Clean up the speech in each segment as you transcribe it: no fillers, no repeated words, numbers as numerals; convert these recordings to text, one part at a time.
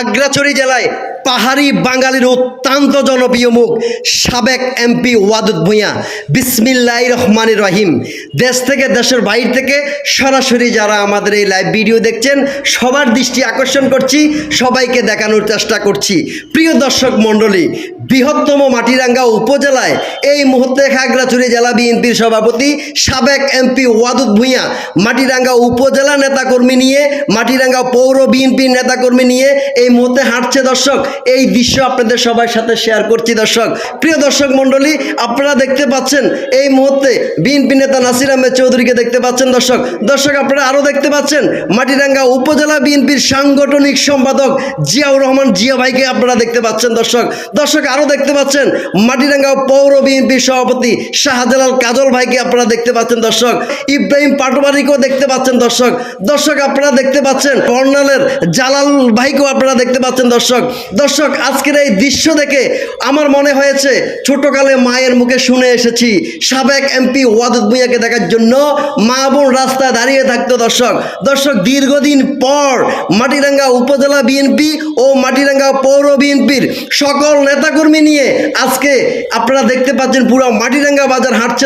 খাগড়াছড়ি জেলায় পাহাড়ি বাঙালির অত্যন্ত জনপ্রিয় মুখ সাবেক এমপি ওয়াদুদ ভূঁইয়া। বিসমিল্লাহির রহমানির রহিম। দেশ থেকে দেশের বাইরে থেকে সরাসরি যারা আমাদের এই লাইভ ভিডিও দেখছেন সবার দৃষ্টি আকর্ষণ করছি, সবাইকে দেখানোর চেষ্টা করছি। প্রিয় দর্শক মণ্ডলী, বৃহত্তম মাটিরাঙ্গা উপজেলায় এই মুহূর্তে খাগড়াছড়ি জেলা বিএনপির সভাপতি সাবেক এমপি ওয়াদুদ ভূঁইয়া মাটিরাঙ্গা উপজেলা নেতাকর্মী নিয়ে, মাটিরাঙ্গা পৌর বিএনপির নেতাকর্মী নিয়ে এই মুহূর্তে হাঁটছে। দর্শক, এই দৃশ্য আপনাদের সবার সাথে শেয়ার করছি। দর্শক, প্রিয় দর্শক মণ্ডলী, আপনারা দেখতে পাচ্ছেন এই মুহূর্তে বিএনপি নেতা নাসির আহমেদ চৌধুরীকে দেখতে পাচ্ছেন। দর্শক আপনারা আরও দেখতে পাচ্ছেন মাটিরাঙ্গা উপজেলা বিএনপির সাংগঠনিক সম্পাদক জিয়াউর রহমান জিয়া ভাইকে আপনারা দেখতে পাচ্ছেন। দর্শক আরও দেখতে পাচ্ছেন মাটিরাঙ্গা পৌর বিএনপির সভাপতি শাহজালাল কাজল ভাইকে আপনারা দেখতে পাচ্ছেন। দর্শক, ইব্রাহিম পাটোয়ারিকেও দেখতে পাচ্ছেন। দর্শক আপনারা দেখতে পাচ্ছেন কর্নালের জালাল ভাইকেও আপনারা দেখতে পাচ্ছেন। দর্শক আজকের এই দৃশ্য দেখে আমার মনে হয়েছে ছোটকালে মায়ের মুখে শুনে এসেছি সাবেক এমপি ওয়াদুদ ভূঁইয়াকে দেখার জন্য মা বোন রাস্তায় দাঁড়িয়ে থাকতো। দর্শক দীর্ঘদিন পর মাটিরাঙ্গা উপজেলা বিএনপি ও মাটিরাঙ্গা পৌর বিএনপির সকল নেতাকর্মী নিয়ে আজকে আপনারা দেখতে পাচ্ছেন পুরো মাটিরাঙ্গা বাজার হাঁটছে।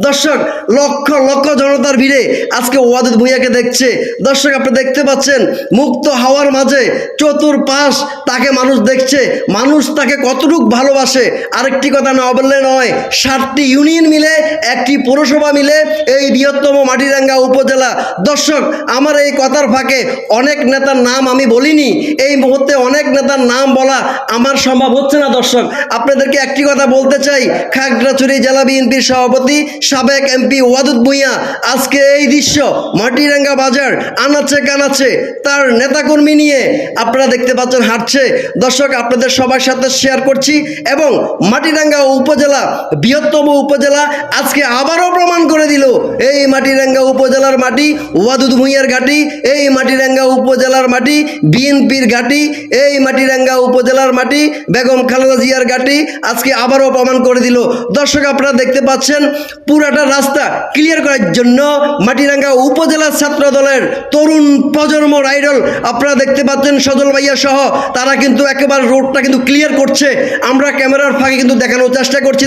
দর্শক লক্ষ লক্ষ জনতার ভিড়ে আজকে ওয়াদুদ ভূঁইয়াকে দেখছে। দর্শক আপনারা দেখতে পাচ্ছেন মুক্ত হাওয়ার মাঝে চতুর্পাশ তাকে মানুষ দেখছে, মানুষ তাকে কতটুক ভালোবাসে। আরেকটি কথা না বললে নয়, 7টি ইউনিয়ন মিলে একটি পৌরসভা মিলে এই বৃহত্তম মাটিরাঙ্গা উপজেলা। দর্শক আমার এই কথার ফাঁকে অনেক নেতার নাম আমি বলিনি, এই মুহূর্তে অনেক নেতার নাম বলা আমার সম্ভব হচ্ছে না। দর্শক আপনাদেরকে একটি কথা বলতে চাই, খাগড়াছড়ি জেলা বিএনপির সভাপতি সাবেক এমপি ওয়াদুদ ভূঁইয়া আজকে এই দৃশ্য মাটিরাঙ্গা বাজার আনাচে কানাচে তার নেতাকর্মী নিয়ে আপনারা দেখতে পাচ্ছেন হাঁটছে। দর্শক আপনাদের সবার সাথে শেয়ার করছি এবং মাটিরাঙ্গা উপজেলা বৃহত্তম উপজেলা আজকে আবারও প্রমাণ করে দিল এই মাটিরাঙ্গা উপজেলার মাটি ওয়াদুদ ভূঁইয়ার ঘাঁটি, এই মাটিরাঙ্গা উপজেলার মাটি বিএনপির ঘাঁটি, এই মাটিরাঙ্গা উপজেলার মাটি বেগম খালেদা জিয়ার ঘাঁটি আজকে আবারও প্রমাণ করে দিল। দর্শক আপনারা দেখতে পাচ্ছেন পুরাটা রাস্তা ক্লিয়ার করার জন্য মাটিরাঙ্গা উপজেলা ছাত্র দলের তরুণ প্রজন্ম আইডল আপনারা দেখতে পাচ্ছেন সজল ভাইয়া সহ তারা কিন্তু একেবারে রোডটা কিন্তু ক্লিয়ার করছে। আমরা ক্যামেরার ফাঁকে কিন্তু দেখানোর চেষ্টা করছি।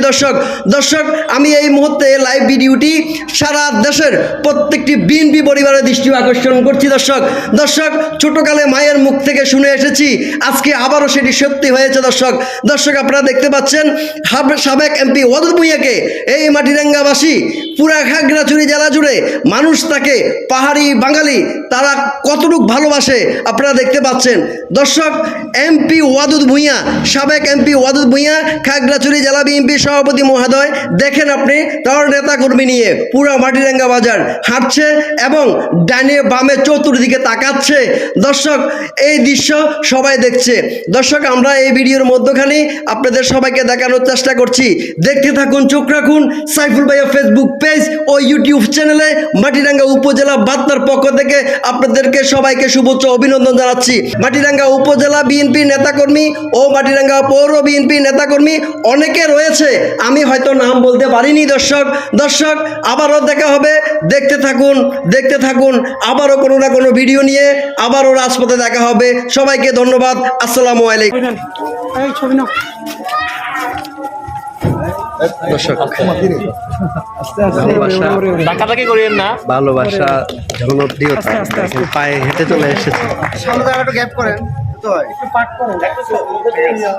দর্শক আমি এই মুহূর্তে লাইভ ভিডিওটি সারা দেশের প্রত্যেকটি বিএনপি পরিবারের দৃষ্টি আকর্ষণ করছি। দর্শক ছোটকালে মায়ের মুখ থেকে শুনে এসেছি, আজকে আবারও সেটি সত্যি হয়েছে। দর্শক আপনারা দেখতে পাচ্ছেন সাবেক এমপি ওয়াদুদ ভূঁইয়াকে এই মাটিরাঙ্গাবাসী পুরা খাগড়াছড়ি জেলা জুড়ে মানুষ তাকে পাহাড়ি বাঙালি তারা কতটুকু ভালোবাসে আপনারা দেখতে পাচ্ছেন। দর্শক এমপি ওয়াদুদ ভূঁইয়া, সাবেক এমপি ওয়াদুদ ভূঁইয়া খাগড়াছড়ি জেলা বিএনপি সভাপতি মহোদয় দেখেন আপনি তার নেতাকর্মী নিয়ে পুরা মাটিরাঙ্গা বাজার হাঁটছে এবং ডানে বামে চতুর্দিকে তাকাচ্ছে। দর্শক এই দৃশ্য সবাই দেখছে। দর্শক আমরা এই ভিডিওর মধ্যখানে আপনাদের সবাইকে দেখানোর চেষ্টা করছি, দেখতে থাকুন, চোখ রাখুন সাইফুল ভাইয়া ফেসবুক পেজ ও ইউটিউব চ্যানেলে। মাটিরাঙ্গা উপজেলা বার্তার পক্ষ থেকে আপনাদেরকে সবাইকে শুভেচ্ছা অভিনন্দন জানাচ্ছি। মাটিরাঙ্গা উপজেলা বিএনপি নেতাকর্মী ও মাটিরাঙ্গা পৌর বিএনপি নেতাকর্মী অনেকে রয়েছে, আমি হয়তো নাম বলতে পারিনি। দর্শক আবারও দেখা হবে, দেখতে থাকুন আবারও কোনো না কোনো ভিডিও নিয়ে আবারও রাজপথে দেখা হবে। সবাইকে ধন্যবাদ। আসসালামু আলাইকুম। ভালোবাসা জনপ্রিয়তা পায়ে হেঁটে চলে এসেছে।